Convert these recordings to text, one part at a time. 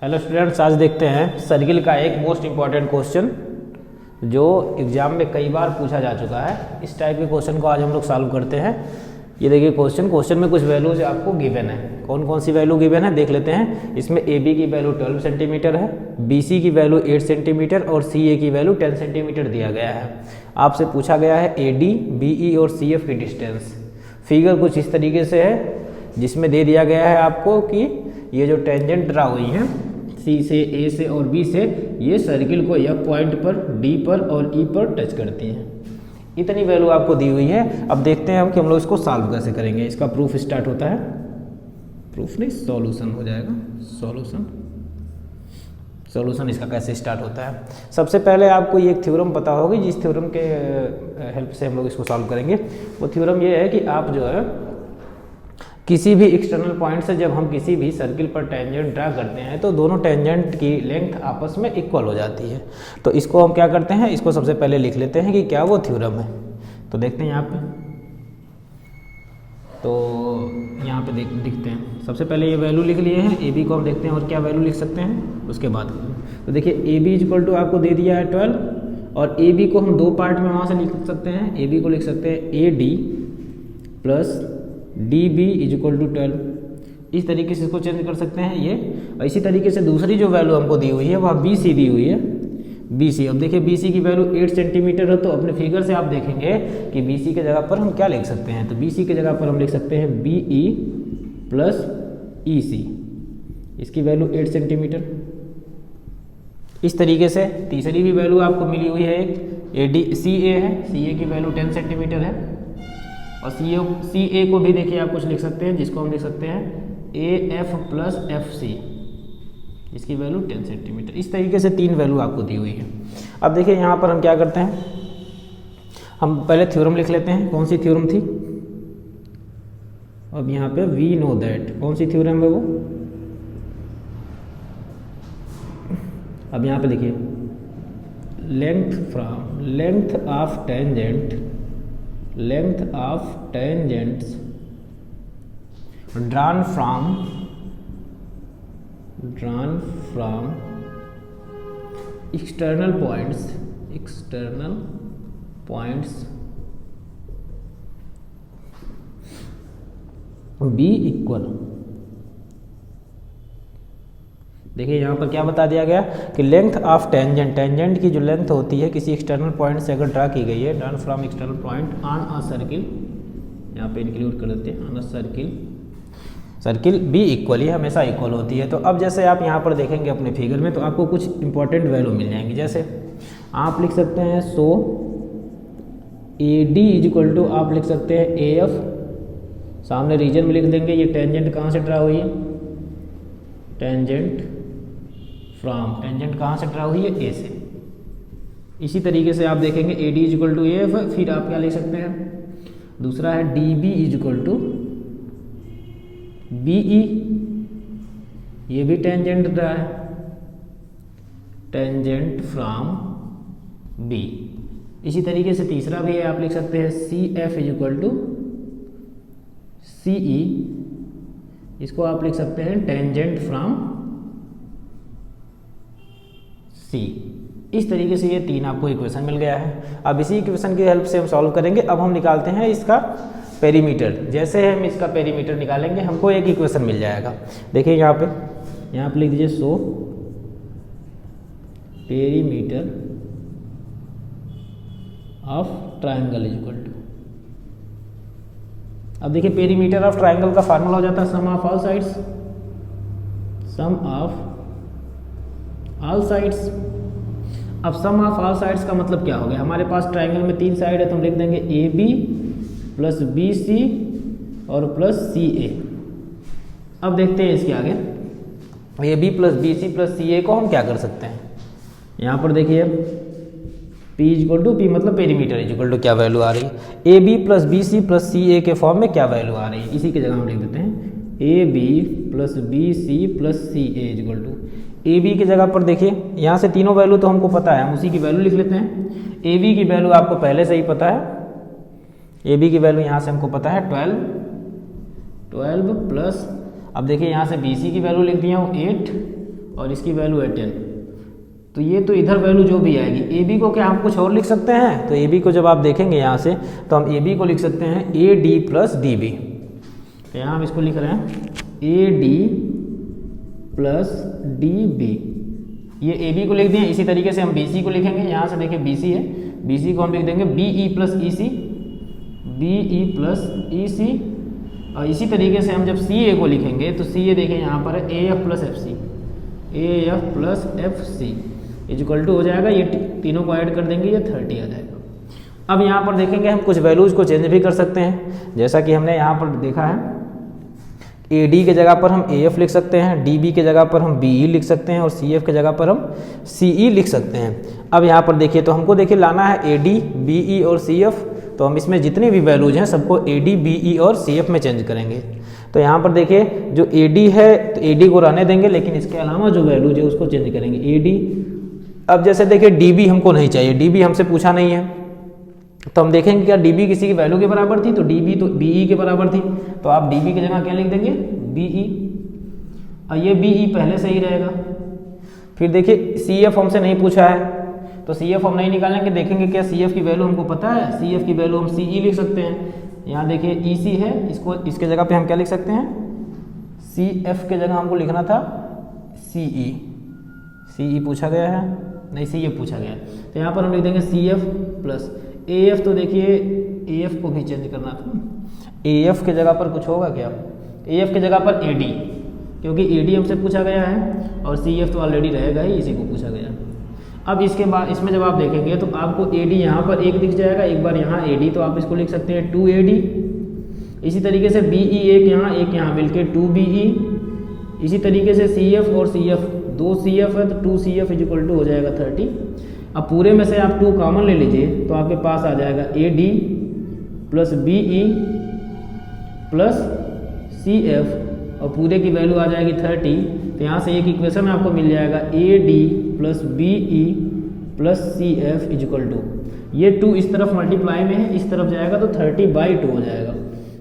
Hello students, आज देखते हैं सर्किल का एक मोस्ट इम्पॉर्टेंट क्वेश्चन जो एग्जाम में कई बार पूछा जा चुका है। इस टाइप के क्वेश्चन को आज हम लोग सॉल्व करते हैं। ये देखिए क्वेश्चन में कुछ वैल्यूज आपको गिवन है। कौन कौन सी वैल्यू गिवन है देख लेते हैं। इसमें ए बी की वैल्यू 12 सेंटीमीटर है, बी सी की वैल्यू 8 सेंटीमीटर और सी ए की वैल्यू 10 सेंटीमीटर दिया गया है। आपसे पूछा गया है ए डी, बी ई और सी एफ की डिस्टेंस। फिगर कुछ इस तरीके से है जिसमें दे दिया गया है आपको कि ये जो टेंजेंट ड्रा हुई है सी से, ए से और बी से, ये सर्किल को एफ पॉइंट पर, डी पर और ई पर टच करती हैं। इतनी वैल्यू आपको दी हुई है। अब देखते हैं हम कि हम लोग इसको सॉल्व कैसे करेंगे। इसका प्रूफ स्टार्ट होता है, प्रूफ नहीं सॉल्यूशन हो जाएगा। सॉल्यूशन इसका कैसे स्टार्ट होता है। सबसे पहले आपको ये एक थ्योरम पता होगी, जिस थ्योरम के हेल्प से हम लोग इसको सॉल्व करेंगे। वो थ्योरम ये है कि आप जो है किसी भी एक्सटर्नल पॉइंट से जब हम किसी भी सर्किल पर टेंजेंट ड्रा करते हैं तो दोनों टेंजेंट की लेंथ आपस में इक्वल हो जाती है। तो इसको हम क्या करते हैं, इसको सबसे पहले लिख लेते हैं कि क्या वो थ्योरम है। तो देखते हैं यहाँ पे, तो यहाँ पे लिखते हैं। सबसे पहले ये वैल्यू लिख लिए हैं, ए बी को हम देखते हैं और क्या वैल्यू लिख सकते हैं उसके बाद। तो देखिए ए बी इक्वल टू आपको दे दिया है 12 और ए बी को हम दो पार्ट में वहाँ से लिख सकते हैं। ए बी को लिख सकते हैं A D plus D B is equal to 12। इस तरीके से इसको चेंज कर सकते हैं ये। और इसी तरीके से दूसरी जो वैल्यू हमको दी हुई है वह बी सी दी हुई है, बी सी। अब देखिए बी सी की वैल्यू 8 सेंटीमीटर है, तो अपने फिगर से आप देखेंगे कि बी सी के जगह पर हम क्या लिख सकते हैं। तो बी सी के जगह पर हम लिख सकते हैं बी ई प्लस ई सी, इसकी वैल्यू 8 सेंटीमीटर। इस तरीके से तीसरी भी वैल्यू आपको मिली हुई है, एक ए डी सी ए है, सी ए की वैल्यू 10 सेंटीमीटर है। और सी ए को भी देखिए आप कुछ लिख सकते हैं, जिसको हम लिख सकते हैं A F plus F C, इसकी वैल्यू 10 सेंटीमीटर। इस तरीके से तीन वैल्यू आपको दी हुई है। अब देखिए यहाँ पर हम क्या करते हैं, हम पहले थ्योरम लिख लेते हैं। कौन सी थ्योरम थी, अब यहाँ पे वी नो दैट, कौन सी थ्योरम है वो। अब यहाँ पे देखिए length of tangents drawn from external points be equal। देखिए यहाँ पर क्या बता दिया गया कि लेंथ ऑफ टेंजेंट की जो लेंथ होती है किसी एक्सटर्नल पॉइंट से अगर ड्रा की गई है, drawn from external point on a circle, यहाँ पे इंक्लूड कर देते हैं on a circle B equal, ये हमेशा इक्वल होती है। तो अब जैसे आप यहाँ पर देखेंगे अपने फिगर में, तो आपको कुछ इंपॉर्टेंट वैल्यू मिल जाएंगी। जैसे आप लिख सकते हैं so A D is equal to, आप लिख सकते हैं ए एफ, सामने रीजन में लिख देंगे ये टेंजेंट कहाँ से ड्रा हुई है, टेंजेंट कहाँ से ड्रा हुई है, ए से। इसी तरीके से आप देखेंगे A D is equal to A F, फिर आप क्या लिख सकते हैं, दूसरा है D B is equal to B E, ये भी टेंजेंट ड्रा है, टेंजेंट फ्रॉम बी। इसी तरीके से तीसरा भी है, आप लिख सकते हैं C F is equal to C E, इसको आप लिख सकते हैं टेंजेंट फ्रॉम सी। इस तरीके से ये तीन आपको इक्वेशन मिल गया है। अब इसी इक्वेशन की हेल्प से हम सॉल्व करेंगे। अब हम निकालते हैं इसका पेरीमीटर। जैसे हम इसका पेरीमीटर निकालेंगे हमको एक इक्वेशन मिल जाएगा। देखिए यहाँ पे लिख दीजिए so perimeter of triangle is equal to. अब देखिए पेरीमीटर ऑफ ट्राइंगल का फार्मूला हो जाता है सम ऑफ ऑल साइड्स। अब सम ऑफ ऑल साइड्स का मतलब क्या हो गया, हमारे पास ट्राइंगल में तीन साइड है, तो हम लिख देंगे A B plus B C और प्लस सी ए। अब देखते हैं इसके आगे, A B plus B C plus C A को हम क्या कर सकते हैं। यहाँ पर देखिए P is equal to P, मतलब पेरीमीटर इज इक्वल टू क्या वैल्यू आ रही है, A B plus B C plus C A के फॉर्म में क्या वैल्यू आ रही है। इसी की जगह हम लिख देते हैं A B plus B C plus C A is equal to. A B की जगह पर देखिए यहाँ से तीनों वैल्यू तो हमको पता है, हम उसी की वैल्यू लिख लेते हैं। ए बी की वैल्यू आपको पहले से ही पता है, ए बी की वैल्यू यहाँ से हमको पता है 12 प्लस, अब देखिए यहाँ से बी सी की वैल्यू लिख दिया हूँ 8 और इसकी वैल्यू है 10। तो ये तो इधर वैल्यू जो भी आएगी, ए बी को क्या हम कुछ और लिख सकते हैं? तो ए बी को जब आप देखेंगे यहाँ से तो हम ए बी को लिख सकते हैं A D plus D B. तो यहाँ हम इसको लिख रहे हैं A D plus D B. ये ए बी को लिख दिए। इसी तरीके से हम बी सी को लिखेंगे। यहाँ से देखिए बी सी है, बी सी को हम लिख देंगे बी ई प्लस ई सी, बी ई प्लस ई सी। और इसी तरीके से हम जब सी ए को लिखेंगे तो सी ए देखिए यहाँ पर है A F plus F C, A F plus F C equal to हो जाएगा, ये तीनों को ऐड कर देंगे, ये 30 आ जाएगा। अब यहाँ पर देखेंगे हम कुछ वैल्यूज़ को चेंज भी कर सकते हैं, जैसा कि हमने यहाँ पर देखा है ए डी के जगह पर हम ए एफ लिख सकते हैं, डी बी के जगह पर हम बी ई लिख सकते हैं और सी एफ के जगह पर हम सी ई लिख सकते हैं। अब यहाँ पर देखिए तो हमको देखिए लाना है ए डी बी ई और सी एफ, तो हम इसमें जितनी भी वैल्यूज हैं सबको ए डी बी ई और सी एफ में चेंज करेंगे। तो यहाँ पर देखिए जो ए डी है तो ए डी को रहने देंगे, लेकिन इसके अलावा जो वैल्यूज है उसको चेंज करेंगे ए डी। अब जैसे देखिए डी बी हमको नहीं चाहिए, डी बी हमसे पूछा नहीं है, तो हम देखेंगे क्या डी बी किसी की वैल्यू के बराबर थी, तो डी बी तो बी ई के बराबर थी, तो आप डी बी की जगह क्या लिख देंगे बी ई, और ये बी ई पहले से ही रहेगा। फिर देखिए सी एफ हमसे नहीं पूछा है, तो सी एफ हम नहीं निकालेंगे, देखेंगे क्या सी एफ की वैल्यू हमको पता है, सी एफ की वैल्यू हम सी ई लिख सकते हैं। यहाँ देखिए ई सी है, इसको इसके जगह पे हम क्या लिख सकते हैं, सी एफ के जगह हमको लिखना था सी ई, सी ई पूछा गया है, नहीं सी एफ पूछा गया है, तो यहाँ पर हम लिख देंगे C F plus A F. तो देखिए ए एफ को भी चेंज करना था, ए एफ के जगह पर कुछ होगा क्या, ए एफ के जगह पर ए डी, क्योंकि ए डी हमसे पूछा गया है और सी एफ तो ऑलरेडी रहेगा ही, इसी को पूछा गया। अब इसके बाद इसमें जब आप देखेंगे तो आपको ए डी यहाँ पर एक दिख जाएगा, एक बार यहाँ ए डी, तो आप इसको लिख सकते हैं 2 ए डी। इसी तरीके से बी ई एक यहाँ मिलके 2 बी ई। इसी तरीके से सी एफ और सी एफ, 2 सी एफ है तो 2 सी एफ इक्वल टू हो जाएगा 30। अब पूरे में से आप 2 कॉमन ले लीजिए तो आपके पास आ जाएगा A D plus B E plus C F और पूरे की वैल्यू आ जाएगी 30। तो यहाँ से एक इक्वेशन आपको मिल जाएगा A D plus B E plus C F equal to, ये 2 इस तरफ मल्टीप्लाई में है, इस तरफ जाएगा तो 30/2 हो जाएगा।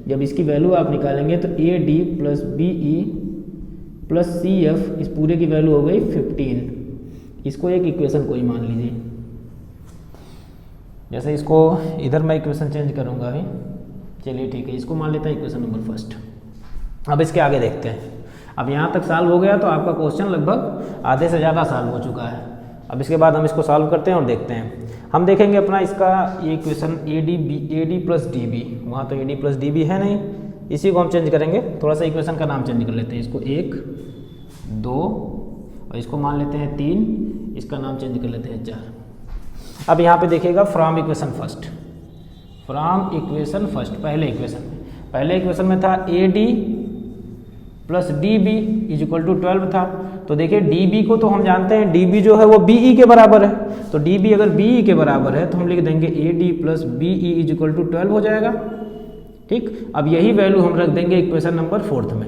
जब इसकी वैल्यू आप निकालेंगे तो A D plus B E plus C F, इस पूरे की वैल्यू हो गई 15। इसको एक इक्वेशन कोई मान लीजिए, जैसे इसको इधर मैं इक्वेशन चेंज करूँगा अभी, चलिए ठीक है, इसको मान लेता है इक्वेशन नंबर फर्स्ट। अब इसके आगे देखते हैं। अब यहाँ तक सॉल्व हो गया तो आपका क्वेश्चन लगभग आधे से ज़्यादा सॉल्व हो चुका है। अब इसके बाद हम इसको सॉल्व करते हैं और देखते हैं। हम देखेंगे अपना इसका ये equation A D plus D B, वहाँ तो A D plus D B है नहीं, इसी को हम चेंज करेंगे। थोड़ा सा इक्वेशन का नाम चेंज कर लेते हैं, इसको 1 2 और इसको मान लेते हैं 3, इसका नाम चेंज कर लेते हैं 4। अब यहाँ पे देखिएगा from equation first, from equation first, पहले इक्वेशन में था A D plus D B is equal to 12 था। तो देखिए डी बी को तो हम जानते हैं, डी बी जो है वो बी ई के बराबर है, तो डी बी अगर बी ई के बराबर है तो हम लिख देंगे A D plus B E is equal to 12 हो जाएगा। ठीक, अब यही वैल्यू हम रख देंगे इक्वेशन नंबर 4 में।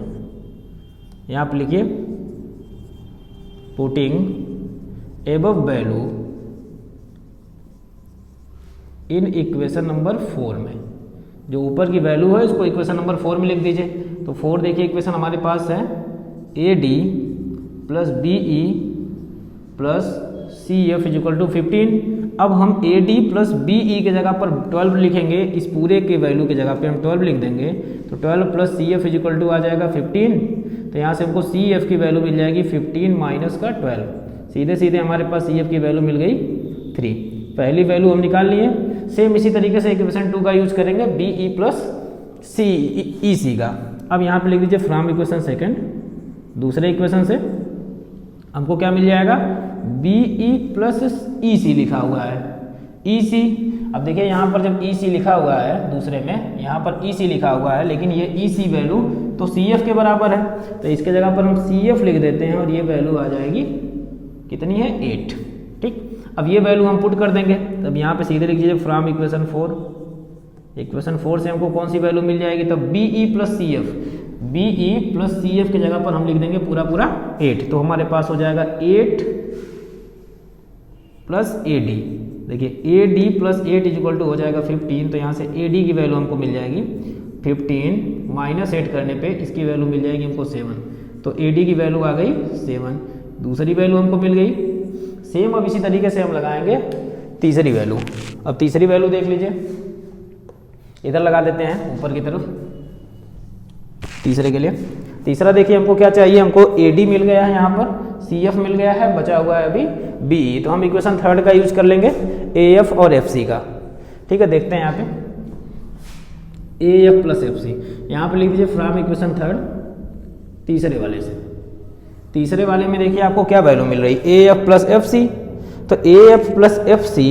यहाँ पर लिखिए putting above value in equation number 4 में, जो ऊपर की वैल्यू है इसको इक्वेशन नंबर 4 में लिख दीजिए। तो 4 देखिए इक्वेशन हमारे पास है A D plus B E plus C F is equal to 15। अब हम A D plus B E के जगह पर 12 लिखेंगे, इस पूरे के वैल्यू के जगह पे हम 12 लिख देंगे, तो 12 plus C F is equal to आ जाएगा 15। तो यहाँ से हमको सी एफ की वैल्यू मिल जाएगी 15 माइनस का 12, सीधे सीधे हमारे पास सी एफ की वैल्यू मिल गई 3। पहली वैल्यू हम निकाल लिए। सेम इसी तरीके से इक्वेशन 2 का यूज करेंगे, बी ई प्लस सी ई सी का। अब यहाँ पे लिख दीजिए फ्रॉम इक्वेशन सेकंड, दूसरे इक्वेशन से हमको क्या मिल जाएगा, बी ई प्लस ई सी लिखा हुआ है, ई सी। अब देखिए यहाँ पर जब ई सी लिखा हुआ है दूसरे में, यहाँ पर ई सी लिखा हुआ है, लेकिन ये ई सी वैल्यू तो सी एफ के बराबर है, तो इसके जगह पर हम सी एफ लिख देते हैं और ये वैल्यू आ जाएगी कितनी है 8। ठीक, अब ये वैल्यू हम पुट कर देंगे, तब यहाँ पे सीधे लिख दीजिए फ्रॉम इक्वेशन 4। इक्वेशन 4 से हमको कौन सी वैल्यू मिल जाएगी, तब B E plus C F, B E plus C F की जगह पर हम लिख देंगे पूरा 8। तो हमारे पास हो जाएगा 8 प्लस ए डी। देखिए A D plus 8 is equal to हो जाएगा 15। तो यहाँ से ए डी की वैल्यू हमको मिल जाएगी 15 माइनस 8 करने पे इसकी वैल्यू मिल जाएगी हमको 7। तो ए डी की वैल्यू आ गई 7। दूसरी वैल्यू हमको मिल गई। सेम अब इसी तरीके से हम लगाएंगे तीसरी वैल्यू। अब तीसरी वैल्यू देख लीजिए, इधर लगा देते हैं ऊपर की तरफ तीसरे के लिए। तीसरा देखिए हमको क्या चाहिए, हमको AD मिल गया है, यहाँ पर CF मिल गया है, बचा हुआ है अभी BE। तो हम इक्वेशन थर्ड का यूज कर लेंगे AF और FC का। ठीक है, देखते हैं यहाँ पे AF प्लस FC, यहाँ पे लिख दीजिए फ्रॉम इक्वेशन थर्ड तीसरे वाले से। तीसरे वाले में देखिए आपको क्या वैल्यू मिल रही, AF प्लस FC। तो AF प्लस FC,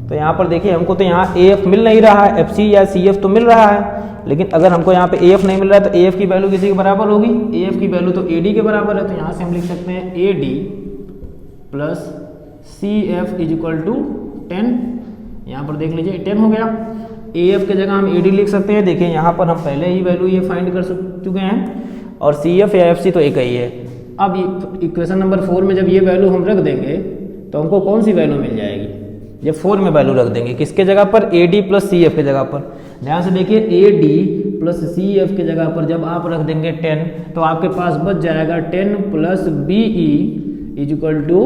तो यहाँ पर देखिए हमको तो यहाँ AF मिल नहीं रहा है, FC या CF तो मिल रहा है, लेकिन अगर हमको यहाँ पे AF नहीं मिल रहा है तो AF की वैल्यू किसी के बराबर होगी, AF की वैल्यू तो AD के बराबर है। तो यहाँ से हम लिख सकते हैं AD plus CF is equal to 10। यहाँ पर देख लीजिए 10 हो गया। AF के जगह हम AD लिख सकते हैं। देखिए यहाँ पर हम पहले ही वैल्यू ये फाइंड कर चुके हैं और CF या FC तो एक ही है। अब इक्वेशन नंबर 4 में जब ये वैल्यू हम रख देंगे तो हमको कौन सी वैल्यू मिल जाएगी, जब 4 में वैल्यू रख देंगे किसके जगह पर, AD प्लस CF के जगह पर। ध्यान से देखिए AD प्लस CF के जगह पर जब आप रख देंगे 10 तो आपके पास बच जाएगा 10 plus BE is equal to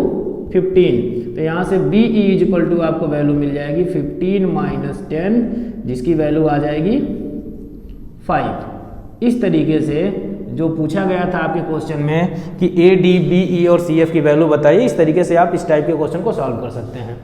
15। तो यहाँ से BE इज इक्वल टू आपको वैल्यू मिल जाएगी 15 माइनस 10, जिसकी वैल्यू आ जाएगी 5। इस तरीके से जो पूछा गया था आपके क्वेश्चन में कि AD, BE और CF की वैल्यू बताइए, इस तरीके से आप इस टाइप के क्वेश्चन को सॉल्व कर सकते हैं।